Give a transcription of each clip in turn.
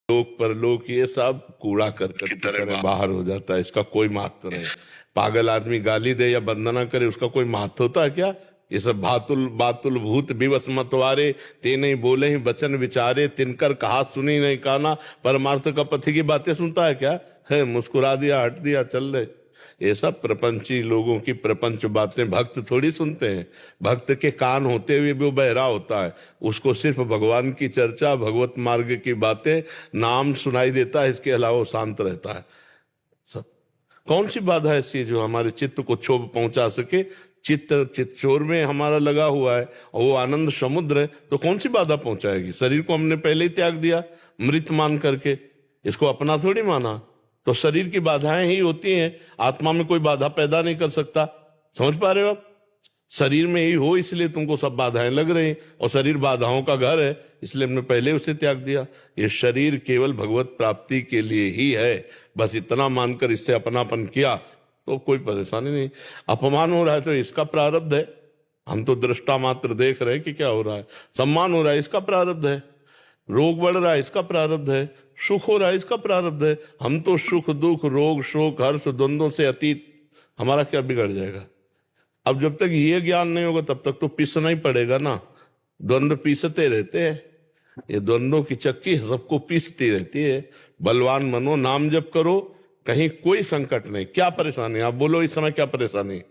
लोक परलोक ये सब कूड़ा करकट की तरह बाहर हो जाता है। इसका कोई महत्व नहीं। पागल आदमी गाली दे या वंदना करे, उसका कोई महत्व होता है क्या? ये सब भातुल बातुल भूत विवश मतवारे, ते नहीं बोले ही वचन विचारे, तिनकर कहा सुनी नहीं काना, परमार्थ का पथी की बातें सुनता है क्या? है मुस्कुरा दिया, हट दिया, चल रहे। ये सब प्रपंची लोगों की प्रपंच बातें भक्त थोड़ी सुनते हैं। भक्त के कान होते हुए भी वो बहरा होता है, उसको सिर्फ भगवान की चर्चा, भगवत मार्ग की बातें, नाम सुनाई देता है, इसके अलावा वो शांत रहता है। सब कौन सी बाधा ऐसी है जो हमारे चित्त को क्षोभ पहुंचा सके? चित्तचोर में हमारा लगा हुआ है और वो आनंद समुद्र है, तो कौन सी बाधा पहुंचाएगी? शरीर को हमने पहले ही त्याग दिया मृत मान करके, इसको अपना थोड़ी माना। तो शरीर की बाधाएं ही होती हैं, आत्मा में कोई बाधा पैदा नहीं कर सकता। समझ पा रहे हो आप? शरीर में ही हो इसलिए तुमको सब बाधाएं लग रही, और शरीर बाधाओं का घर है, इसलिए हमने पहले उसे त्याग दिया। ये शरीर केवल भगवत प्राप्ति के लिए ही है, बस इतना मानकर इससे अपनापन किया तो कोई परेशानी नहीं। अपमान हो रहा है तो इसका प्रारब्ध है, हम तो दृष्टा मात्र देख रहे हैं कि क्या हो रहा है। सम्मान हो रहा है, इसका प्रारब्ध है। रोग बढ़ रहा है, इसका प्रारब्ध है। सुख हो रहा है, इसका प्रारब्ध है। हम तो सुख दुख रोग शोक हर्ष द्वंद्वों से अतीत, हमारा क्या बिगड़ जाएगा? अब जब तक ये ज्ञान नहीं होगा तब तक तो पीसना ही पड़ेगा ना। द्वंद्व पीसते रहते हैं, ये द्वंद्वों की चक्की सबको पीसती रहती है। बलवान बनो, नाम जप करो, कहीं कोई संकट नहीं। क्या परेशानी? आप बोलो इस समय क्या परेशानी?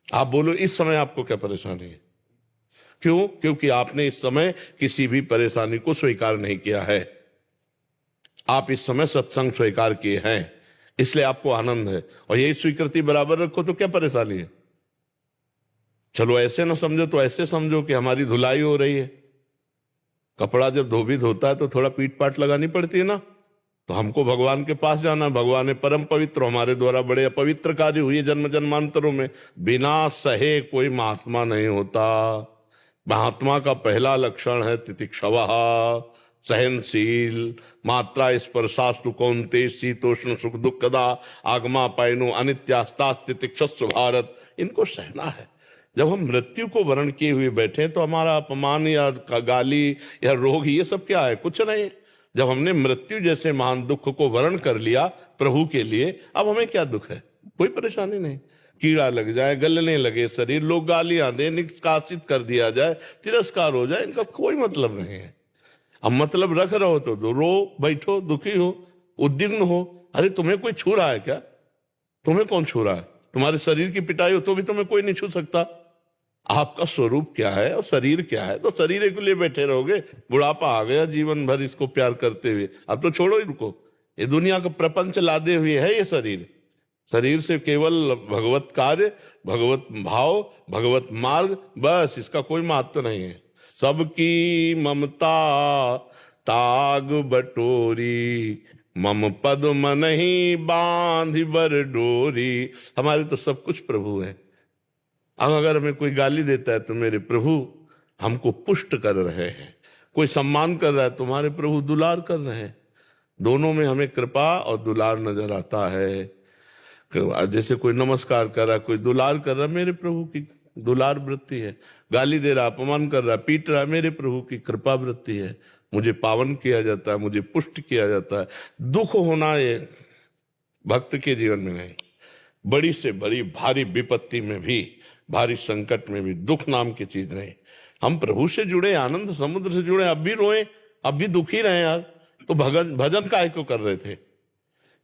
आप बोलो इस समय आपको क्या परेशानी है? क्यों? क्योंकि आपने इस समय किसी भी परेशानी को स्वीकार नहीं किया है। आप इस समय सत्संग स्वीकार किए हैं, इसलिए आपको आनंद है। और यही स्वीकृति बराबर रखो तो क्या परेशानी है? चलो ऐसे ना समझो तो ऐसे समझो कि हमारी धुलाई हो रही है। कपड़ा जब धोबी धोता है तो थोड़ा पीट पाट लगानी पड़ती है ना। तो हमको भगवान के पास जाना, भगवान है परम पवित्र, हमारे द्वारा बड़े अपवित्र कार्य हुए जन्म जन्मांतरों में। बिना सहे कोई महात्मा नहीं होता। महात्मा का पहला लक्षण है तितिक्षवः, सहनशील। मात्रा स्पर्शास्तु कौन्ते शीतोष्ण सुख दुखदा आगमा पायनो अनित्यास्तास्तितिक्षस्व भारत। इनको सहना है। जब हम मृत्यु को वर्ण किए हुए बैठे तो हमारा अपमान या गाली या रोग ये सब क्या है? कुछ नहीं। जब हमने मृत्यु जैसे महान दुख को वर्ण कर लिया प्रभु के लिए, अब हमें क्या दुख है? कोई परेशानी नहीं। कीड़ा लग जाए, गलने लगे शरीर, लोग गालियां दे, निष्कासित कर दिया जाए, तिरस्कार हो जाए, इनका कोई मतलब नहीं है। अब मतलब रख रहे हो तो रो बैठो, दुखी हो, उद्विग्न हो। अरे तुम्हें कोई छू रहा है क्या? तुम्हें कौन छू रहा है? तुम्हारे शरीर की पिटाई हो तो भी तुम्हें कोई नहीं छू सकता। आपका स्वरूप क्या है और शरीर क्या है? तो शरीर के लिए बैठे रहोगे। बुढ़ापा आ गया, जीवन भर इसको प्यार करते हुए, अब तो छोड़ो इनको। ये दुनिया का प्रपंच लादे हुए है ये शरीर। शरीर से केवल भगवत कार्य, भगवत भाव, भगवत मार्ग, बस इसका कोई महत्व नहीं है। सबकी ममता ताग बटोरी, मम पद मनहि बांध बर डोरी। हमारे तो सब कुछ प्रभु है। अब अगर हमें कोई गाली देता है तो मेरे प्रभु हमको पुष्ट कर रहे हैं, कोई सम्मान कर रहा है तुम्हारे प्रभु दुलार कर रहे हैं। दोनों में हमें कृपा और दुलार नजर आता है। जैसे कोई नमस्कार कर रहा है, कोई दुलार कर रहा है, मेरे प्रभु की दुलार वृत्ति है। गाली दे रहा, अपमान कर रहा, पीट रहा, मेरे प्रभु की कृपा वृत्ति है। मुझे पावन किया जाता है, मुझे पुष्ट किया जाता है। दुख होना ये भक्त के जीवन में नहीं। बड़ी से बड़ी भारी विपत्ति में भी, भारी संकट में भी दुख नाम की चीज नहीं। हम प्रभु से जुड़े, आनंद समुद्र से जुड़े, अब भी रोए, अब भी दुखी रहे यार। तो भजन काहे को कर रहे थे?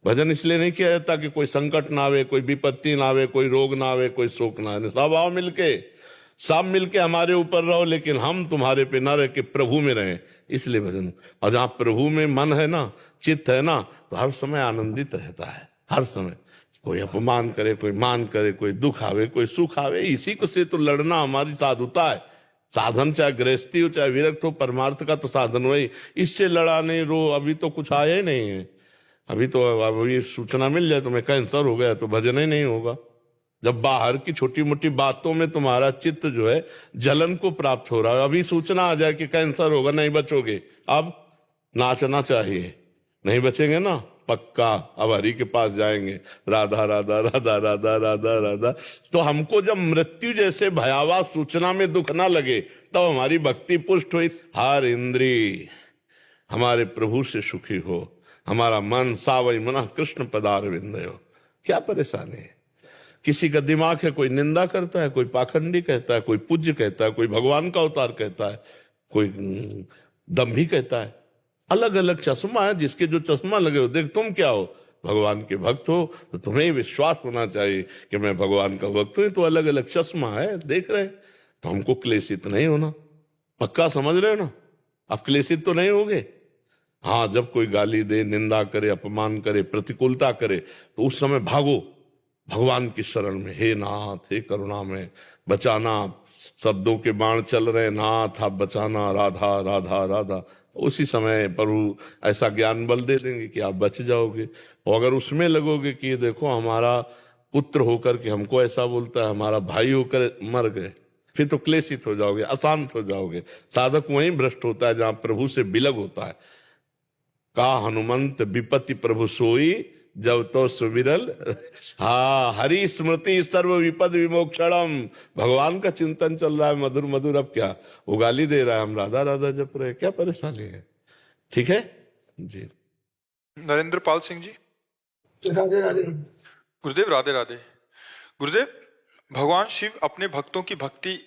भजन इसलिए नहीं किया जाता कि कोई संकट ना आवे, कोई विपत्ति ना आवे, कोई रोग ना आवे, कोई शोक ना आवे। सब आओ मिलके, सब मिलके हमारे ऊपर रहो, लेकिन हम तुम्हारे पे ना रह के प्रभु में रहें, इसलिए भजन। और जहां प्रभु में मन है ना, चित्त है ना, तो हर समय आनंदित रहता है। हर समय कोई अपमान करे, कोई मान करे, कोई दुख आवे, कोई सुख आवे, इसी को से तो लड़ना हमारी साधुता है। साधन चाहे गृहस्थी हो चाहे विरक्त हो, परमार्थ का तो साधन वही। इससे लड़ा नहीं, रो, अभी तो कुछ आया ही नहीं है। अभी तो अभी सूचना मिल जाए तुम्हें कैंसर हो गया तो भजन ही नहीं होगा। जब बाहर की छोटी मोटी बातों में तुम्हारा चित्त जो है जलन को प्राप्त हो रहा है, अभी सूचना आ जाए कि कैंसर होगा, नहीं बचोगे, अब नाचना चाहिए। नहीं बचेंगे ना, पक्का अब हरि के पास जाएंगे, राधा राधा राधा राधा राधा राधा। तो हमको जब मृत्यु जैसे भयावह सूचना में दुख ना लगे तब हमारी भक्ति पुष्ट हुई। हर इंद्री हमारे प्रभु से सुखी हो, हमारा मन सावई मनः कृष्ण पदारविंदयो। क्या परेशानी है? किसी का दिमाग है, कोई निंदा करता है, कोई पाखंडी कहता है, कोई पूज्य कहता है, कोई भगवान का अवतार कहता है, कोई दम्भी कहता है। अलग अलग चश्मा है, जिसके जो चश्मा लगे हो। देख तुम क्या हो, भगवान के भक्त हो, तो तुम्हें विश्वास होना चाहिए कि मैं भगवान का भक्त हूं। तो अलग अलग चश्मा है, देख रहे, तो हमको क्लेशित नहीं होना। पक्का समझ रहे हो ना? आप क्लेशित तो नहीं होगे। हाँ, जब कोई गाली दे, निंदा करे, अपमान करे, प्रतिकूलता करे, तो उस समय भागो भगवान की शरण में। हे नाथ, हे करुणा में बचाना। शब्दों के बाण चल रहे, नाथ आप बचाना, राधा राधा राधा। तो उसी समय प्रभु ऐसा ज्ञान बल दे देंगे कि आप बच जाओगे। और अगर उसमें लगोगे कि ये देखो हमारा पुत्र होकर के हमको ऐसा बोलता है, हमारा भाई होकर मर गए, फिर तो क्लेशित हो जाओगे, अशांत हो जाओगे। साधक वहीं भ्रष्ट होता है जहां प्रभु से बिलग होता है। का हनुमंत विपत्ति प्रभु सोई, जब तो सुविरल। हाँ, हरि स्मृति सर्व विपद विमोक्षणम। भगवान का चिंतन चल रहा है मधुर मधुर। अब क्या वो गाली दे रहा है, हम राधा राधा जप रहे, क्या परेशानी है? ठीक है जी। नरेंद्र पाल सिंह जी। राधे राधे। गुरुदेव राधे राधे। गुरुदेव, भगवान शिव अपने भक्तों की भक्ति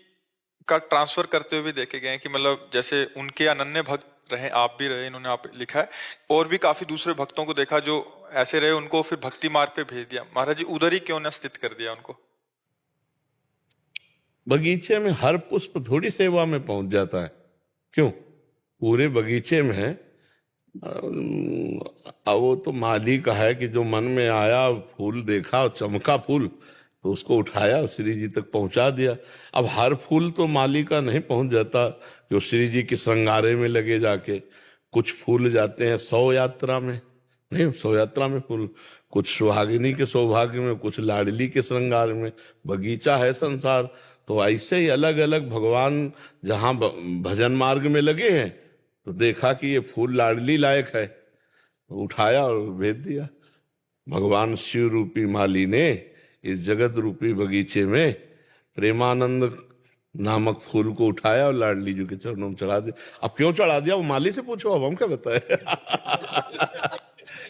का ट्रांसफर करते हुए देखे गए हैं कि मतलब जैसे उनके अनन्य भक्त रहे, आप भी रहे, इन्होंने आप लिखा है, और भी काफी दूसरे भक्तों को देखा जो ऐसे रहे, उनको फिर भक्ति मार्ग पे भेज दिया। महाराज जी, उधर ही क्यों न स्थित कर दिया उनको? बगीचे में हर पुष्प थोड़ी सेवा में पहुंच जाता है। क्यों? पूरे बगीचे में अब वो तो माली का है कि जो मन में आया, फूल देखा और चमका फूल, तो उसको उठाया, श्री जी तक पहुंचा दिया। अब हर फूल तो माली का नहीं पहुंच जाता कि वो श्री जी के श्रृंगारे में लगे जाके। कुछ फूल जाते हैं 100 यात्रा में, नहीं 100 यात्रा में फूल, कुछ सुहागिनी के सौभाग्य में, कुछ लाडली के श्रृंगार में। बगीचा है संसार। तो ऐसे ही अलग अलग भगवान जहां भजन मार्ग में लगे हैं, तो देखा कि ये फूल लाडली लायक है, तो उठाया और भेज दिया। भगवान शिव रूपी माली ने इस जगत रूपी बगीचे में प्रेमानंद नामक फूल को उठाया और लाडली जी के चरणों में चढ़ा दिया। अब क्यों चढ़ा दिया वो माली से पूछो, अब हम क्या बताए।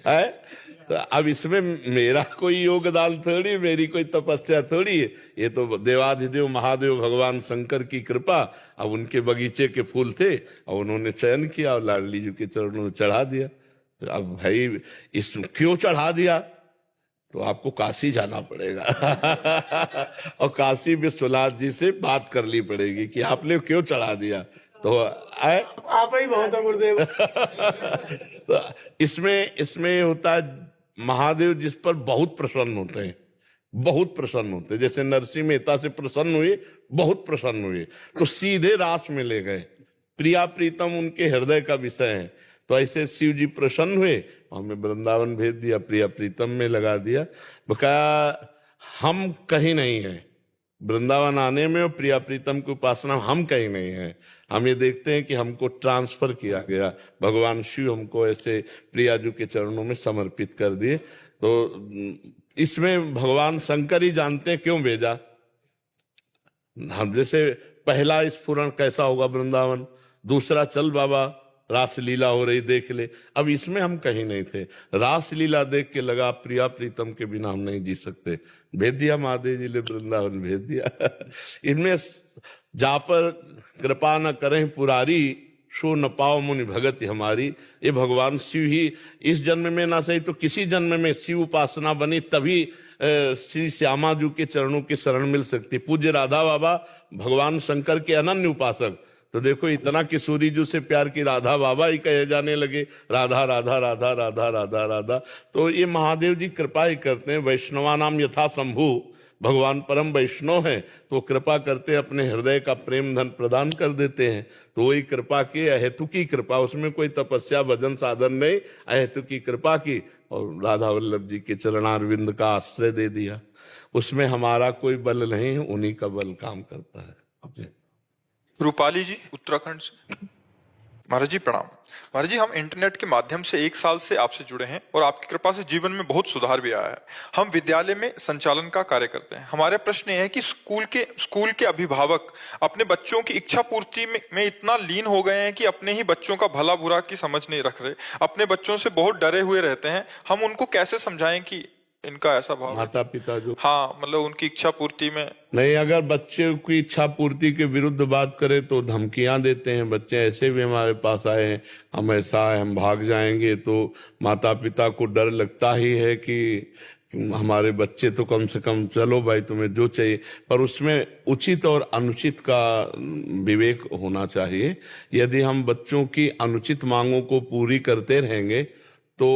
है? तो अब इसमें मेरा कोई योगदान थोड़ी, मेरी कोई तपस्या थोड़ी है। ये तो देवाधिदेव महादेव भगवान शंकर की कृपा। अब उनके बगीचे के फूल थे और उन्होंने चयन किया और लाडली जी के चरणों में चढ़ा दिया। तो अब भाई इस क्यों चढ़ा दिया, तो आपको काशी जाना पड़ेगा और काशी विश्वनाथ जी से बात करनी पड़ेगी कि आपने क्यों चढ़ा दिया। तो आप ही बहुत है गुरुदेव। तो इसमें होता है, महादेव जिस पर बहुत प्रसन्न होते हैं, बहुत प्रसन्न होते हैं। जैसे नरसिंह मेहता से प्रसन्न हुए, बहुत प्रसन्न हुए, तो सीधे रास में ले गए। प्रिया प्रीतम उनके हृदय का विषय है। तो ऐसे शिव जी प्रसन्न हुए, हमें वृंदावन भेज दिया, प्रिया प्रीतम में लगा दिया। बकाया हम कहीं नहीं है वृंदावन आने में और प्रिया प्रीतम की उपासना, हम कहीं नहीं है। हम ये देखते हैं कि हमको ट्रांसफर किया गया, भगवान शिव हमको ऐसे प्रिया जी के चरणों में समर्पित कर दिए। तो इसमें भगवान शंकर ही जानते हैं क्यों भेजा। हम जैसे पहला स्फुरण कैसा होगा वृंदावन, दूसरा चल बाबा रासलीला हो रही देख ले। अब इसमें हम कहीं नहीं थे, रासलीला देख के लगा प्रिया प्रीतम के बिना हम नहीं जी सकते, भेज दिया महादेव जी ने वृंदावन भेज दिया। इनमें जा पर कृपा न करें पुरारी, सो न पाओ मुनि भगति हमारी। ये भगवान शिव ही इस जन्म में ना सही तो किसी जन्म में शिव उपासना बनी, तभी श्री श्यामा जी के चरणों की शरण मिल सकती। पूज्य राधा बाबा भगवान शंकर के अनन्य उपासक, तो देखो इतना किशोरी जी से प्यार की राधा बाबा ही कहे जाने लगे, राधा राधा राधा राधा राधा राधा। तो ये महादेव जी कृपा ही करते हैं। वैष्णवा नाम यथा शंभु, भगवान परम वैष्णव हैं, तो कृपा करते अपने हृदय का प्रेम धन प्रदान कर देते हैं। तो वही कृपा की, अहेतु की कृपा, उसमें कोई तपस्या भजन साधन नहीं, अहेतु की कृपा की और राधा वल्लभ जी के चरणारविंद का आश्रय दे दिया। उसमें हमारा कोई बल नहीं, उन्हीं का बल काम करता है। रूपाली जी उत्तराखंड से। महाराज जी प्रणाम। महाराज जी, हम इंटरनेट के माध्यम से 1 साल से आपसे जुड़े हैं और आपकी कृपा से जीवन में बहुत सुधार भी आया है। हम विद्यालय में संचालन का कार्य करते हैं। हमारे प्रश्न ये है कि स्कूल के अभिभावक अपने बच्चों की इच्छा पूर्ति में इतना लीन हो गए हैं कि अपने ही बच्चों का भला बुरा की समझ नहीं रख रहे, अपने बच्चों से बहुत डरे हुए रहते हैं। हम उनको कैसे समझाएं कि इनका ऐसा भाव है? माता पिता जो हाँ, मतलब उनकी इच्छा पूर्ति में नहीं, अगर बच्चे की इच्छा पूर्ति के विरुद्ध बात करें तो धमकियां देते हैं। बच्चे ऐसे भी हमारे पास आए हैं, हम ऐसा है, हम भाग जाएंगे। तो माता पिता को डर लगता ही है कि हमारे बच्चे तो कम से कम चलो भाई तुम्हें जो चाहिए, पर उसमें उचित और अनुचित का विवेक होना चाहिए। यदि हम बच्चों की अनुचित मांगों को पूरी करते रहेंगे तो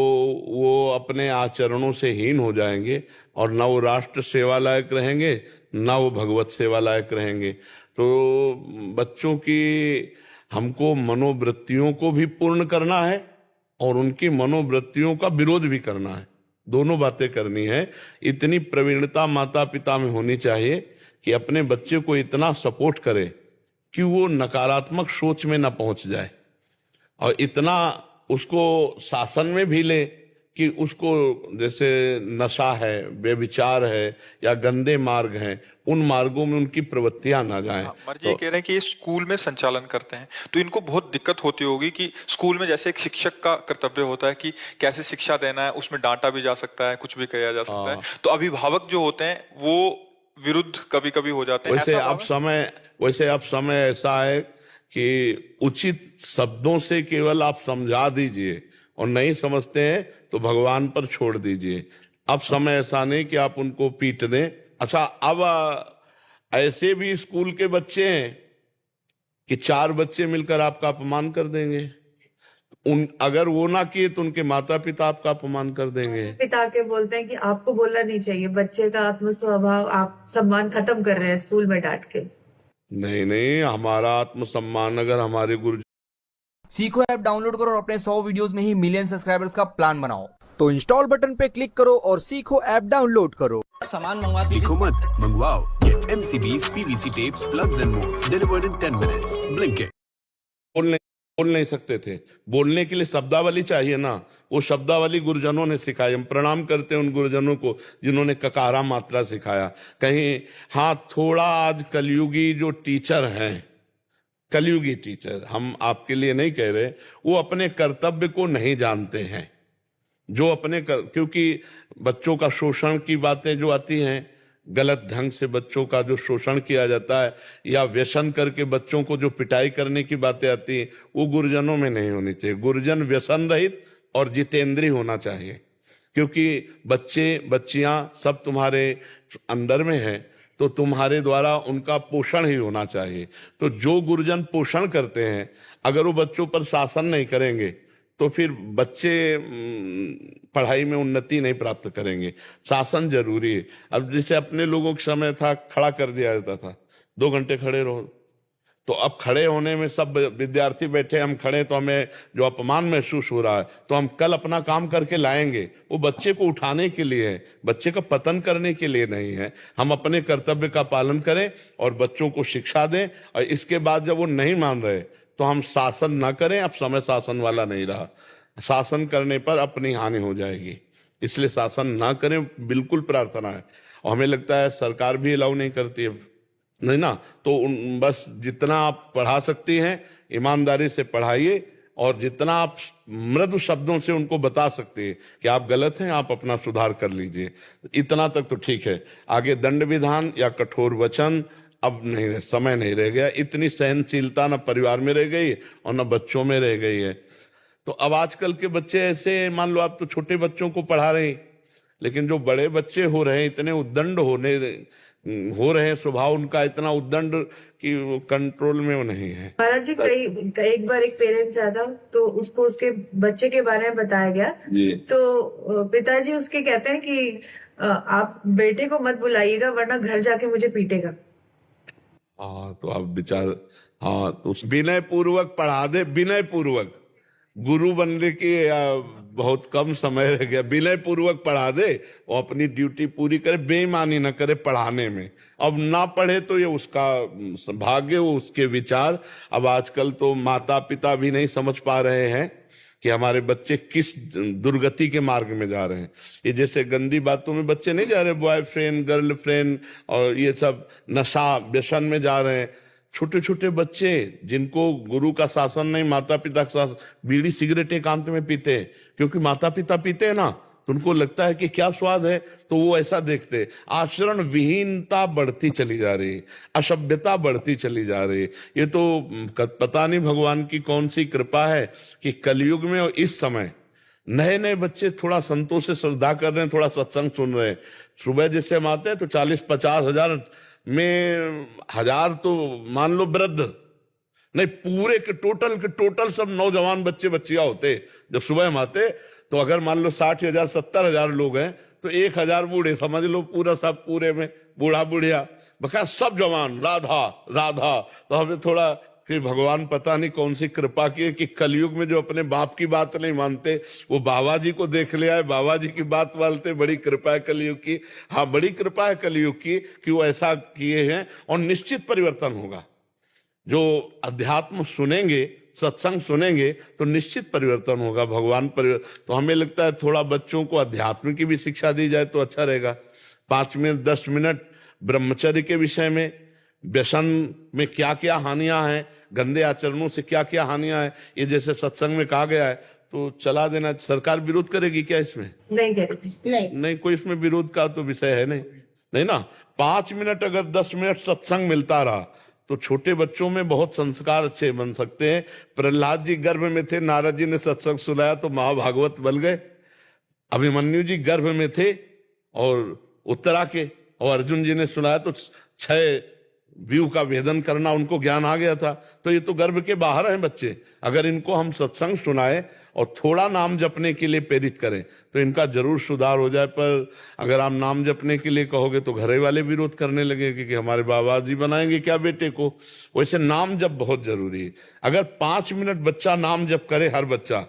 वो अपने आचरणों से हीन हो जाएंगे और न वो राष्ट्र सेवा लायक रहेंगे, न वो भगवत सेवा लायक रहेंगे। तो बच्चों की हमको मनोवृत्तियों को भी पूर्ण करना है और उनकी मनोवृत्तियों का विरोध भी करना है। दोनों बातें करनी है। इतनी प्रवीणता माता पिता में होनी चाहिए कि अपने बच्चे को इतना सपोर्ट करे कि वो नकारात्मक सोच में न पहुंच जाए, और इतना उसको शासन में भी ले कि उसको जैसे नशा है, व्यभिचार है या गंदे मार्ग हैं, उन मार्गों में उनकी प्रवृत्तियां ना जाएं। मर्जी ये कह रहे हैं कि ये स्कूल में संचालन करते हैं तो इनको बहुत दिक्कत होती होगी कि स्कूल में जैसे एक शिक्षक का कर्तव्य होता है कि कैसे शिक्षा देना है, उसमें डांटा भी जा सकता है, कुछ भी किया जा सकता है, तो अभिभावक जो होते हैं वो विरुद्ध कभी कभी हो जाते हैं। वैसे अब समय ऐसा है कि उचित शब्दों से केवल आप समझा दीजिए और नहीं समझते हैं तो भगवान पर छोड़ दीजिए। अब समय ऐसा नहीं कि आप उनको पीट दें। अच्छा, अब ऐसे भी स्कूल के बच्चे हैं कि 4 बच्चे मिलकर आपका अपमान कर देंगे। अगर वो ना किए तो उनके माता पिता आपका अपमान कर देंगे। पिता के बोलते हैं कि आपको बोलना नहीं चाहिए, बच्चे का आत्म स्वभाव आप सम्मान खत्म कर रहे हैं स्कूल में डांट के। नहीं, हमारा आत्मसम्मान अगर हमारे गुरु। सीखो ऐप डाउनलोड करो और अपने 100 वीडियोस में ही मिलियन सब्सक्राइबर्स का प्लान बनाओ। तो इंस्टॉल बटन पे क्लिक करो और सीखो ऐप डाउनलोड करो। सामान मंगवाते देखो मत, मंगवाओ। Get MCBs, PVC tapes, plugs and more delivered in 10 minutes. Blinkit. बोल नहीं सकते थे। बोलने के लिए शब्दावली चाहिए ना, वो शब्दावली गुरुजनों ने सिखाई। हम प्रणाम करते हैं उन गुरुजनों को जिन्होंने ककारा मात्रा सिखाया। कहीं हाँ, थोड़ा आज कलयुगी जो टीचर हैं, कलयुगी टीचर, हम आपके लिए नहीं कह रहे, वो अपने कर्तव्य को नहीं जानते हैं। जो क्योंकि बच्चों का शोषण की बातें जो आती हैं, गलत ढंग से बच्चों का जो शोषण किया जाता है या व्यसन करके बच्चों को जो पिटाई करने की बातें आती हैं, वो गुरुजनों में नहीं होनी चाहिए। गुरुजन व्यसन रहित और जितेंद्रीय होना चाहिए, क्योंकि बच्चे बच्चियां सब तुम्हारे अंदर में हैं, तो तुम्हारे द्वारा उनका पोषण ही होना चाहिए। तो जो गुरुजन पोषण करते हैं, अगर वो बच्चों पर शासन नहीं करेंगे तो फिर बच्चे पढ़ाई में उन्नति नहीं प्राप्त करेंगे। शासन जरूरी है। अब जैसे अपने लोगों के समय था, खड़ा कर दिया जाता था, 2 घंटे खड़े रहो। तो अब खड़े होने में सब विद्यार्थी बैठे, हम खड़े तो हमें जो अपमान महसूस हो रहा है, तो हम कल अपना काम करके लाएंगे। वो बच्चे को उठाने के लिए है, बच्चे का पतन करने के लिए नहीं है। हम अपने कर्तव्य का पालन करें और बच्चों को शिक्षा दें, और इसके बाद जब वो नहीं मान रहे तो हम शासन ना करें। अब समय शासन वाला नहीं रहा, शासन करने पर अपनी हानि हो जाएगी, इसलिए शासन ना करें, बिल्कुल प्रार्थना है। और हमें लगता है सरकार भी अलाउ नहीं करती है, नहीं ना। तो बस जितना आप पढ़ा सकती हैं ईमानदारी से पढ़ाइए, और जितना आप मृदु शब्दों से उनको बता सकते हैं कि आप गलत हैं, आप अपना सुधार कर लीजिए, इतना तक तो ठीक है। आगे दंड विधान या कठोर वचन अब नहीं, समय नहीं रह गया। इतनी सहनशीलता न परिवार में रह गई और न बच्चों में रह गई है। तो अब आजकल के बच्चे ऐसे, मान लो आप तो छोटे बच्चों को पढ़ा रहे हैं, लेकिन जो बड़े बच्चे हो रहे हैं इतने उद्दंड हो रहे हैं, स्वभाव उनका इतना उद्दंड कि वो कंट्रोल में वो नहीं है। महाराज जी, एक बार एक पेरेंट्स आया था तो उसको उसके बच्चे के बारे में बताया गया जी। तो पिताजी उसके कहते हैं कि आप बेटे को मत बुलाइएगा वरना घर जाके मुझे पीटेगा। हाँ, तो आप विचार, हाँ, तो विनय पूर्वक पढ़ा दे, विनय पूर्वक। गुरु बनने की बहुत कम समय रह गया, विनय पूर्वक पढ़ा दे और अपनी ड्यूटी पूरी करे, बेईमानी न करे पढ़ाने में। अब ना पढ़े तो ये उसका भाग्य, वो उसके विचार। अब आजकल तो माता पिता भी नहीं समझ पा रहे हैं कि हमारे बच्चे किस दुर्गति के मार्ग में जा रहे हैं। ये जैसे गंदी बातों में बच्चे नहीं जा रहे, बॉयफ्रेंड गर्लफ्रेंड और ये सब नशा व्यसन में जा रहे हैं। छोटे छोटे बच्चे जिनको गुरु का शासन नहीं, माता पिता का शासन, बीड़ी सिगरेट एकांत में पीते हैं, क्योंकि माता पिता पीते हैं ना, तो उनको लगता है कि क्या स्वाद है, तो वो ऐसा देखते। आचरण विहीनता बढ़ती चली जा रही, असभ्यता बढ़ती चली जा रही। ये तो पता नहीं भगवान की कौन सी कृपा है कि कलयुग में और इस समय नए नए बच्चे थोड़ा संतोष से श्रद्धा कर रहे हैं, थोड़ा सत्संग सुन रहे हैं। सुबह जैसे हम आते हैं तो 40-50 हजार में 1000 तो मान लो वृद्ध नहीं, पूरे के टोटल सब नौजवान बच्चे बच्चियां होते। जब सुबह हम आते तो अगर मान लो 60,000 70,000 लोग हैं तो 1000 बूढ़े समझ लो, पूरा सब पूरे में बूढ़ा बुढ़िया बका सब जवान, राधा राधा। तो हमें थोड़ा फिर भगवान पता नहीं कौन सी कृपा की है कि कलयुग में जो अपने बाप की बात नहीं मानते वो बाबा जी को देख ले आए, बाबा जी की बात मानते। बड़ी कृपा है कलयुग की। हाँ, बड़ी कृपा है कलयुग की कि वो ऐसा किए हैं और निश्चित परिवर्तन होगा। जो अध्यात्म सुनेंगे, सत्संग सुनेंगे तो निश्चित परिवर्तन होगा। भगवान तो हमें लगता है थोड़ा बच्चों को अध्यात्म की भी शिक्षा दी जाए तो अच्छा रहेगा। 5 मिनट 10 मिनट ब्रह्मचर्य के विषय में, व्यसन में क्या क्या हानियां हैं, गंदे आचरणों से क्या क्या हानियां हैं, ये जैसे सत्संग में कहा गया है तो चला देना। सरकार विरोध करेगी क्या इसमें? नहीं करेगी, नहीं कोई इसमें विरोध का तो विषय है नहीं ना। 5 मिनट अगर 10 मिनट सत्संग मिलता रहा तो छोटे बच्चों में बहुत संस्कार अच्छे बन सकते हैं। प्रहलाद जी गर्भ में थे, नारद जी ने सत्संग सुनाया तो महाभागवत बन गए। अभिमन्यु जी गर्भ में थे और उत्तरा के, और अर्जुन जी ने सुनाया तो 6 व्यू का भेदन करना उनको ज्ञान आ गया था। तो ये तो गर्भ के बाहर हैं बच्चे। अगर इनको हम सत्संग सुनाए और थोड़ा नाम जपने के लिए प्रेरित करें तो इनका जरूर सुधार हो जाए। पर अगर आप नाम जपने के लिए कहोगे तो घरे वाले विरोध करने लगे कि हमारे बाबा जी बनाएंगे क्या बेटे को। वैसे नाम जप बहुत जरूरी है। अगर 5 मिनट बच्चा नाम जप करे हर बच्चा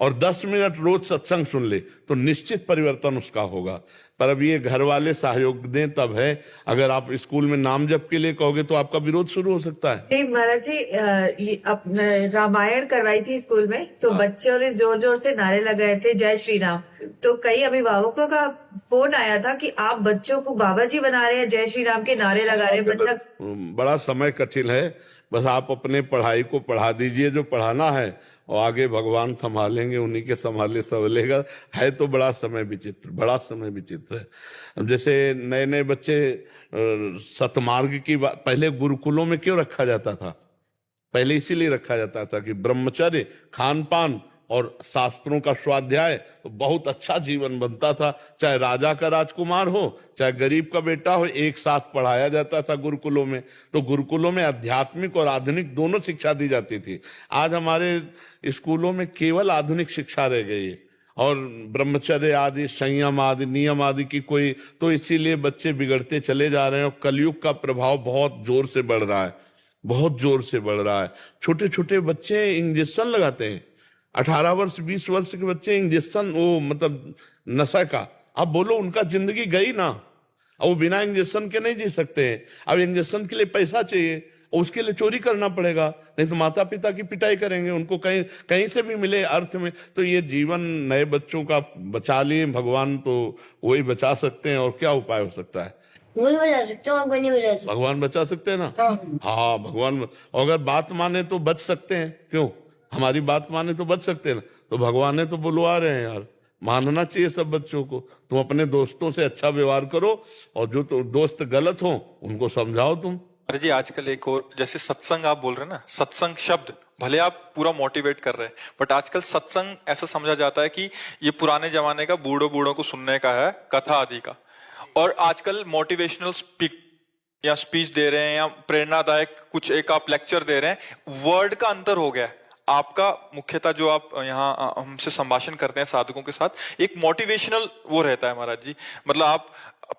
और 10 मिनट रोज सत्संग सुन ले तो निश्चित परिवर्तन उसका होगा। पर अब ये घर वाले सहयोग दें तब है। अगर आप स्कूल में नाम जप के लिए कहोगे तो आपका विरोध शुरू हो सकता है। नहीं महाराज जी, ये रामायण करवाई थी स्कूल में तो बच्चों ने जोर जोर से नारे लगाए थे जय श्री राम। तो कई अभिभावकों का फोन आया था कि आप बच्चों को बाबा जी बना रहे हैं, जय श्री राम के नारे लगा रहे हैं। बच्चा बड़ा समय कठिन है, बस आप अपने पढ़ाई को पढ़ा दीजिए जो पढ़ाना है और आगे भगवान संभालेंगे, उन्हीं के संभाले संभलेगा। है तो बड़ा समय विचित्र है। अब जैसे नए नए बच्चे सतमार्ग की बात, पहले गुरुकुलों में क्यों रखा जाता था? पहले इसीलिए रखा जाता था कि ब्रह्मचर्य, खान पान और शास्त्रों का स्वाध्याय तो बहुत अच्छा जीवन बनता था। चाहे राजा का राजकुमार हो चाहे गरीब का बेटा हो, एक साथ पढ़ाया जाता था गुरुकुलों में। तो गुरुकुलों में आध्यात्मिक और आधुनिक दोनों शिक्षा दी जाती थी। आज हमारे स्कूलों में केवल आधुनिक शिक्षा रह गई है और ब्रह्मचर्य आदि, संयम आदि, नियम आदि की कोई, तो इसीलिए बच्चे बिगड़ते चले जा रहे हैं। और कलयुग का प्रभाव बहुत जोर से बढ़ रहा है। छोटे छोटे बच्चे इंजेक्शन लगाते हैं। 18 वर्ष 20 वर्ष के बच्चे इंजेक्शन, वो मतलब नशा का। अब बोलो उनका जिंदगी गई ना। अब वो बिना इंजेक्शन के नहीं जी सकते हैं। अब इंजेक्शन के लिए पैसा चाहिए और उसके लिए चोरी करना पड़ेगा, नहीं तो माता पिता की पिटाई करेंगे। उनको कहीं से भी मिले अर्थ में। तो ये जीवन नए बच्चों का बचा लिए भगवान, तो वही बचा सकते हैं। और क्या उपाय हो सकता है? वही बजा सकते हो, नहीं बजा सकते। भगवान बचा सकते हैं ना। हाँ भगवान, अगर बात माने तो बच सकते हैं। क्यों? हमारी बात माने तो बच सकते हैं ना। तो भगवान ने तो बुलवा रहे हैं यार, मानना चाहिए सब बच्चों को। तुम अपने दोस्तों से अच्छा व्यवहार करो और जो तो दोस्त गलत हो उनको समझाओ तुम। अरे जी, आजकल एक और जैसे सत्संग आप बोल रहे हैं ना, सत्संग शब्द भले आप पूरा मोटिवेट कर रहे हैं, बट आजकल सत्संग ऐसा समझा जाता है कि ये पुराने जमाने का बूढ़ों को सुनने का है, कथा आदि का। और आजकल मोटिवेशनल स्पीच दे रहे हैं या प्रेरणादायक कुछ एक आप लेक्चर दे रहे हैं, वर्ड का अंतर हो गया है। आपका मुख्यतः जो आप यहाँ हमसे संभाषण करते हैं साधकों के साथ, एक मोटिवेशनल वो रहता है महाराज जी। मतलब आप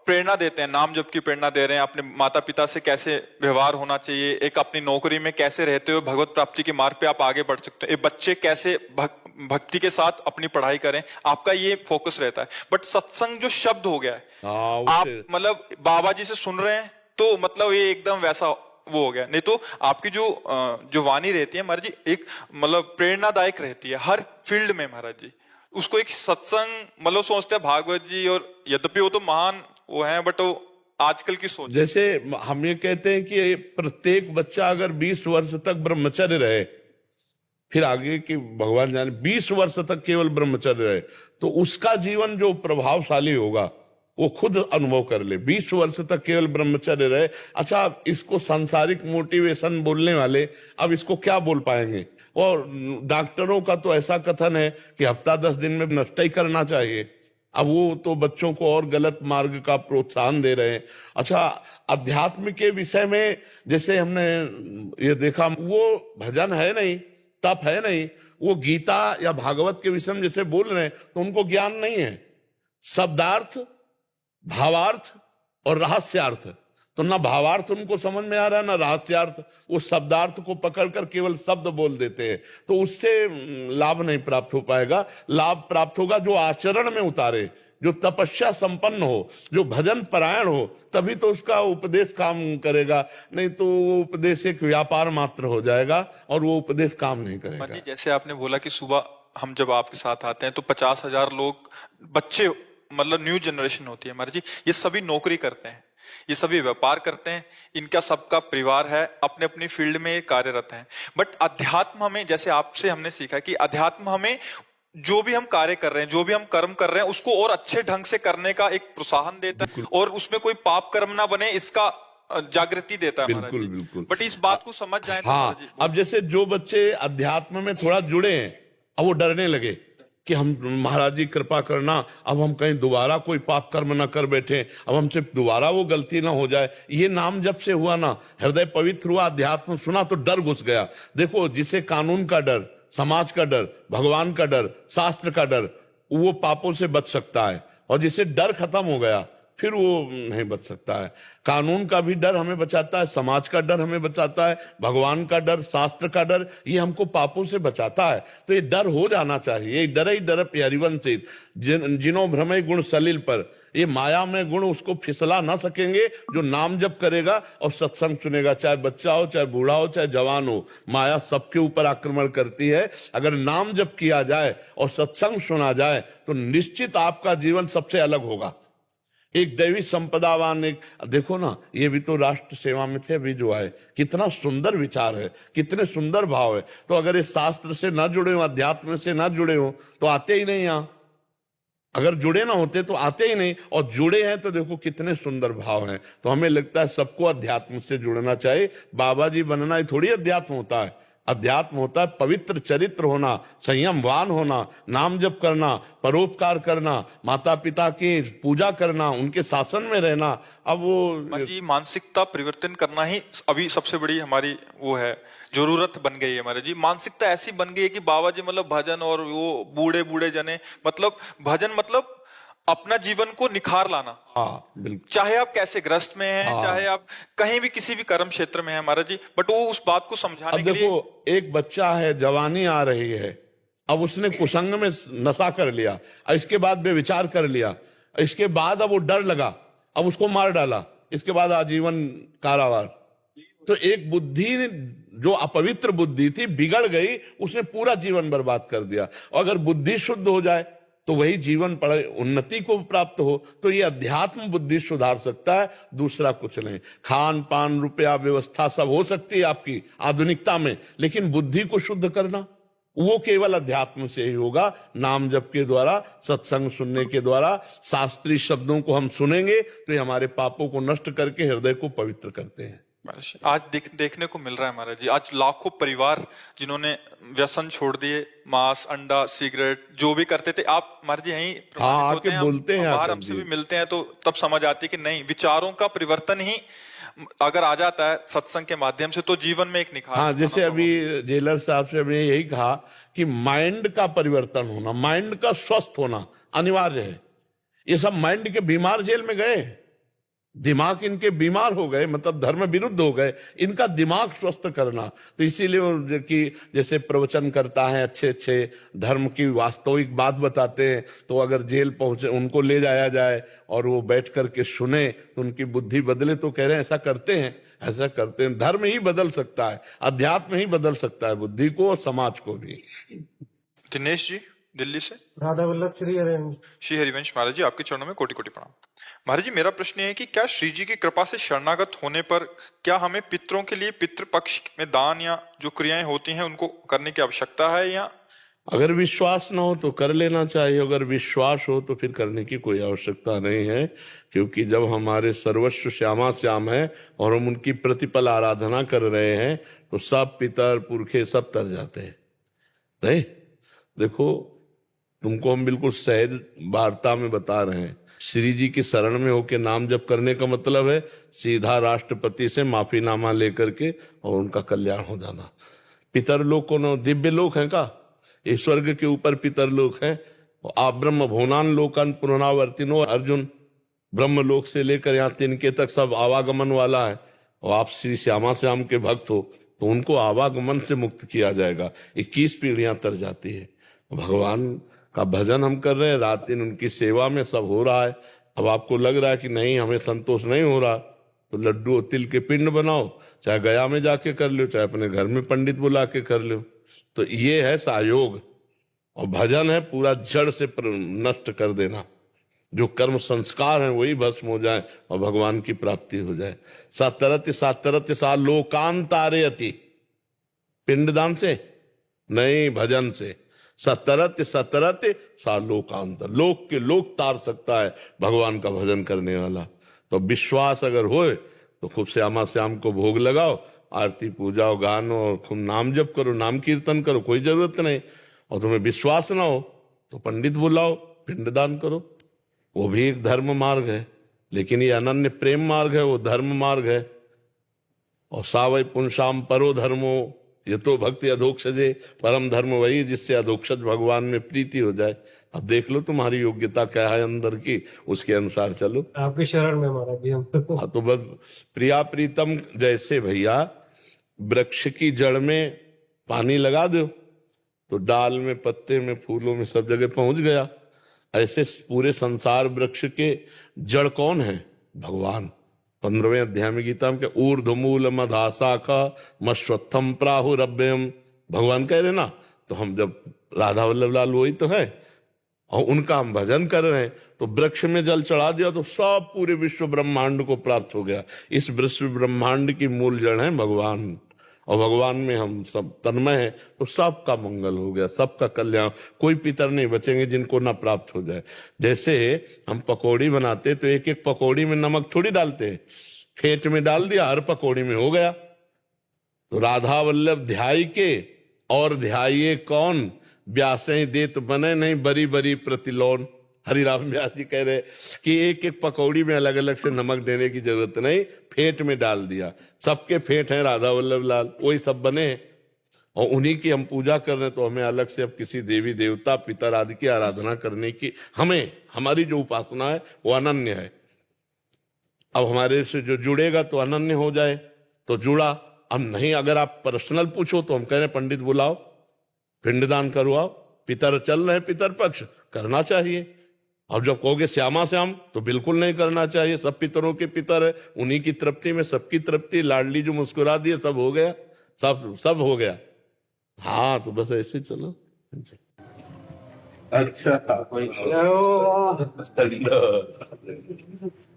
प्रेरणा देते हैं, नाम जप की प्रेरणा दे रहे हैं, अपने माता पिता से कैसे व्यवहार होना चाहिए, एक अपनी नौकरी में कैसे रहते हो भगवत प्राप्ति के मार्ग पे आप आगे बढ़ सकते हैं, एक बच्चे कैसे भक्ति के साथ अपनी पढ़ाई करें, आपका ये फोकस रहता है। बट सत्संग जो शब्द हो गया है, आप मतलब बाबा जी से सुन रहे हैं तो मतलब ये एकदम वैसा वो हो गया। नहीं तो आपकी जो वाणी रहती है महाराज जी, एक मतलब प्रेरणादायक रहती है हर फील्ड में महाराज जी। उसको एक सत्संग मतलब सोचते हैं भागवत जी, और यद्यपि वो तो महान वो है, बट वो आजकल की सोच। जैसे हम ये कहते हैं कि प्रत्येक बच्चा अगर 20 वर्ष तक ब्रह्मचर्य रहे, फिर आगे की भगवान जाने, 20 वर्ष तक केवल ब्रह्मचर्य रहे, तो उसका जीवन जो प्रभावशाली होगा वो खुद अनुभव कर ले। 20 वर्ष तक केवल ब्रह्मचर्य रहे। अच्छा, इसको सांसारिक मोटिवेशन बोलने वाले अब इसको क्या बोल पाएंगे? और डॉक्टरों का तो ऐसा कथन है कि हफ्ता 10 दिन में नष्ट ही करना चाहिए। अब वो तो बच्चों को और गलत मार्ग का प्रोत्साहन दे रहे हैं। अच्छा, अध्यात्म के विषय में जैसे हमने ये देखा, वो भजन है नहीं, तप है नहीं, वो गीता या भागवत के विषय में जैसे बोल रहे हैं, तो उनको ज्ञान नहीं है। शब्दार्थ, भावार्थ और रहस्यार्थ, तो ना भावार्थ उनको समझ में आ रहा है ना रहस्यार्थ। वो शब्दार्थ को पकड़कर केवल शब्द बोल देते हैं, तो उससे लाभ नहीं प्राप्त हो पाएगा। लाभ प्राप्त होगा जो आचरण में उतारे, जो तपस्या संपन्न हो, जो भजन परायण हो, तभी तो उसका उपदेश काम करेगा। नहीं तो वो उपदेश एक व्यापार मात्र हो जाएगा और वो उपदेश काम नहीं करेगा। जैसे आपने बोला कि सुबह हम जब आपके साथ आते हैं तो 50,000 लोग, बच्चे मतलब न्यू जनरेशन होती है हमारी जी, ये सभी नौकरी करते हैं, ये सभी व्यापार करते हैं, इनका सबका परिवार है, अपने अपनी फील्ड में कार्यरत हैं। बट अध्यात्म हमें, जैसे आपसे हमने सीखा कि अध्यात्म हमें जो भी हम कार्य कर रहे हैं, जो भी हम कर्म कर रहे हैं, उसको और अच्छे ढंग से करने का एक प्रोत्साहन देता है, और उसमें कोई पाप कर्म ना बने इसका जागृति देता है। बिल्कुल बिल्कुल। बट इस बात को समझ जाए। हाँ, अब जैसे जो बच्चे अध्यात्म में थोड़ा जुड़े हैं, अब वो डरने लगे कि हम महाराज जी कृपा करना, अब हम कहीं दोबारा कोई पाप कर्म ना कर बैठे, अब हमसे दोबारा वो गलती ना हो जाए। ये नाम जब से हुआ ना, हृदय पवित्र हुआ, अध्यात्म सुना तो डर घुस गया। देखो, जिसे कानून का डर, समाज का डर, भगवान का डर, शास्त्र का डर, वो पापों से बच सकता है। और जिसे डर खत्म हो गया, फिर वो नहीं बच सकता है। कानून का भी डर हमें बचाता है, समाज का डर हमें बचाता है, भगवान का डर, शास्त्र का डर, ये हमको पापों से बचाता है। तो ये डर हो जाना चाहिए। ये डर ही डर हरिवंशित, जिनो भ्रमय गुण सलिल पर, ये माया में गुण उसको फिसला ना सकेंगे जो नाम जप करेगा और सत्संग सुनेगा। चाहे बच्चा हो, चाहे बूढ़ा हो, चाहे जवान हो, माया सबके ऊपर आक्रमण करती है। अगर नाम जप किया जाए और सत्संग सुना जाए तो निश्चित आपका जीवन सबसे अलग होगा। एक दैवी संपदावान, एक देखो ना, ये भी तो राष्ट्र सेवा में थे, अभी जो आए, कितना सुंदर विचार है, कितने सुंदर भाव है। तो अगर इस शास्त्र से ना जुड़े हो, अध्यात्म से ना जुड़े हो, तो आते ही नहीं यहाँ। अगर जुड़े ना होते तो आते ही नहीं, और जुड़े हैं तो देखो कितने सुंदर भाव हैं। तो हमें लगता है सबको अध्यात्म से जुड़ना चाहिए। बाबा जी बनना ही थोड़ी अध्यात्म होता है। अध्यात्म होता है पवित्र चरित्र होना, संयमवान होना, नाम जप करना, परोपकार करना, माता पिता की पूजा करना, उनके शासन में रहना। अब वो जी मानसिकता परिवर्तन करना ही अभी सबसे बड़ी हमारी वो है, जरूरत बन गई है हमारे जी। मानसिकता ऐसी बन गई है कि बाबा जी मतलब भजन और वो बूढ़े बूढ़े जने, मतलब भजन मतलब अपना जीवन को निखार लाना। हाँ, बिल्कुल। चाहे आप कैसे ग्रस्त में हैं, चाहे आप कहीं भी किसी भी कर्म क्षेत्र में हैं महाराज जी, बट वो उस बात को समझाने के लिए। देखो, एक बच्चा है, जवानी आ रही है, अब उसने कुसंग में नशा कर लिया, इसके बाद बेविचार कर लिया, इसके बाद अब वो डर लगा, अब उसको मार डाला, इसके बाद आजीवन कारावास। तो एक बुद्धि जो अपवित्र बुद्धि थी बिगड़ गई, उसने पूरा जीवन बर्बाद कर दिया। और अगर बुद्धि शुद्ध हो जाए तो वही जीवन पड़े उन्नति को प्राप्त हो। तो ये अध्यात्म बुद्धि सुधार सकता है, दूसरा कुछ नहीं। खान पान, रुपया, व्यवस्था सब हो सकती है आपकी आधुनिकता में, लेकिन बुद्धि को शुद्ध करना वो केवल अध्यात्म से ही होगा। नाम जप के द्वारा, सत्संग सुनने के द्वारा, शास्त्रीय शब्दों को हम सुनेंगे तो ये हमारे पापों को नष्ट करके हृदय को पवित्र करते हैं। आज देखने को मिल रहा है महाराज जी, आज लाखों परिवार जिन्होंने व्यसन छोड़ दिए, मांस, अंडा, सिगरेट जो भी करते थे। आप महाराज जी यहीं आके बोलते हैं, बाहर हमसे भी मिलते हैं तो तब समझ आती है कि नहीं, विचारों का परिवर्तन ही अगर आ जाता है सत्संग के माध्यम से तो जीवन में एक निखार। हाँ, जैसे अभी जेलर साहब से हमने यही कहा कि माइंड का परिवर्तन होना, माइंड का स्वस्थ होना अनिवार्य है। ये सब माइंड के बीमार जेल में गए, दिमाग इनके बीमार हो गए, मतलब धर्म विरुद्ध हो गए, इनका दिमाग स्वस्थ करना। तो इसीलिए वो कि जैसे प्रवचन करता है, अच्छे अच्छे धर्म की वास्तविक बात बताते हैं, तो अगर जेल पहुंचे उनको ले जाया जाए और वो बैठ करके सुने तो उनकी बुद्धि बदले। तो कह रहे हैं ऐसा करते हैं, ऐसा करते हैं। धर्म ही बदल सकता है, अध्यात्म ही बदल सकता है बुद्धि को और समाज को भी। दिनेश जी दिल्ली से। राधा वल्लभ श्री हरिवंश। श्री हरिवंश महाराज जी, आपके चरणों में कोटि कोटि प्रणाम। महाराज जी, मेरा प्रश्न है कि क्या श्री जी की कृपा से शरणागत होने पर क्या हमें पितरों के लिए पितृपक्ष में दान या जो क्रियाएं होती हैं उनको करने की आवश्यकता है, या अगर विश्वास ना हो तो कर लेना चाहिए, अगर विश्वास हो तो फिर करने की कोई आवश्यकता नहीं है। क्योंकि जब हमारे सर्वस्व श्यामा श्याम है और हम उनकी प्रतिपल आराधना कर रहे हैं तो सब पितर पुरखे सब तर जाते हैं। नहीं, देखो तुमको हम बिल्कुल सहज वार्ता में बता रहे हैं। श्री जी की शरण में होके नाम जप करने का मतलब है सीधा राष्ट्रपति से माफीनामा लेकर के और उनका कल्याण हो जाना। पितर लोक को दिव्य लोक है का, इस स्वर्ग के ऊपर पितर लोक है। आप ब्रह्म भुवनान लोकन पुनरावर्तिनो अर्जुन, ब्रह्म लोक से लेकर यहाँ तिनके तक सब आवागमन वाला है। और आप श्री श्यामा श्याम के भक्त हो तो उनको आवागमन से मुक्त किया जाएगा। 21 पीढ़ियां तर जाती है। भगवान का भजन हम कर रहे हैं, रात दिन उनकी सेवा में सब हो रहा है। अब आपको लग रहा है कि नहीं हमें संतोष नहीं हो रहा, तो लड्डू और तिल के पिंड बनाओ, चाहे गया में जाके कर लो, चाहे अपने घर में पंडित बुला के कर लो। तो ये है सहयोग। और भजन है पूरा जड़ से नष्ट कर देना, जो कर्म संस्कार हैं वही भस्म हो जाए और भगवान की प्राप्ति हो जाए। सातरत्य सातरत्य सा लोकांतारयति, पिंडदान से नहीं, भजन से। सतरत्य सतरत्य सा लोकांतर, लोक के लोक तार सकता है भगवान का भजन करने वाला। तो विश्वास अगर होए तो खूब श्यामा श्याम को भोग लगाओ, आरती पूजाओ, गानो और खूब नाम जप करो, नाम कीर्तन करो, कोई जरूरत नहीं। और तुम्हें विश्वास ना हो तो पंडित बुलाओ, पिंडदान करो, वो भी एक धर्म मार्ग है। लेकिन ये अनन्य प्रेम मार्ग है, वो धर्म मार्ग है। और सावै पुंसाम परो धर्मो ये तो भक्ति अधोक्षजे, परम धर्म वही जिससे अधोक्षज भगवान में प्रीति हो जाए। अब देख लो तुम्हारी योग्यता क्या है अंदर की, उसके अनुसार चलो। आपकी शरण में महाराज जी हम। हाँ तो बस प्रिया प्रीतम, जैसे भैया वृक्ष की जड़ में पानी लगा दो तो डाल में, पत्ते में, फूलों में सब जगह पहुंच गया। ऐसे पूरे संसार वृक्ष के जड़ कौन है? भगवान। 15वें अध्याय में गीता में ऊर्ध्वमूल मधाशाखा मश्वत्थम प्राहुरभ्यम, भगवान कह रहे ना। तो हम जब राधा वल्लभ लाल वही तो है और उनका हम भजन कर रहे हैं, तो वृक्ष में जल चढ़ा दिया तो सब पूरे विश्व ब्रह्मांड को प्राप्त हो गया। इस विश्व ब्रह्मांड की मूल जड़ है भगवान, और भगवान में हम सब तन्मय हैं, तो सबका मंगल हो गया, सबका कल्याण। कोई पितर नहीं बचेंगे जिनको ना प्राप्त हो जाए। जैसे हम पकौड़ी बनाते तो एक एक पकौड़ी में नमक थोड़ी डालते, फेंट में डाल दिया, हर पकौड़ी में हो गया। तो राधा वल्लभ ध्याय के और ध्याये कौन, ब्यासे देत बने नहीं बरी बरी प्रतिलोन। हरिराम व्यास जी कह रहे कि एक एक पकौड़ी में अलग अलग से नमक देने की जरूरत नहीं, फेंट में डाल दिया। सबके फेंट हैं राधा वल्लभ लाल, वही सब बने हैं और उन्हीं की हम पूजा कर रहे हैं। तो हमें अलग से अब किसी देवी देवता पितर आदि की आराधना करने की, हमें हमारी जो उपासना है वो अनन्य है। अब हमारे से जो जुड़ेगा तो अनन्य हो जाए तो जुड़ा। अब नहीं, अगर आप पर्सनल पूछो तो हम कह रहे हैं पंडित बुलाओ, पिंडदान करवाओ, पितर चल रहे हैं, पितर पक्ष करना चाहिए। अब जब कहोगे श्यामा श्याम तो बिल्कुल नहीं करना चाहिए। सब पितरों के पितर है, उन्हीं की तृप्ति में सबकी तृप्ति। लाडली जो मुस्कुरा दिए सब हो गया, सब हो गया। हाँ तो बस ऐसे चलो। अच्छा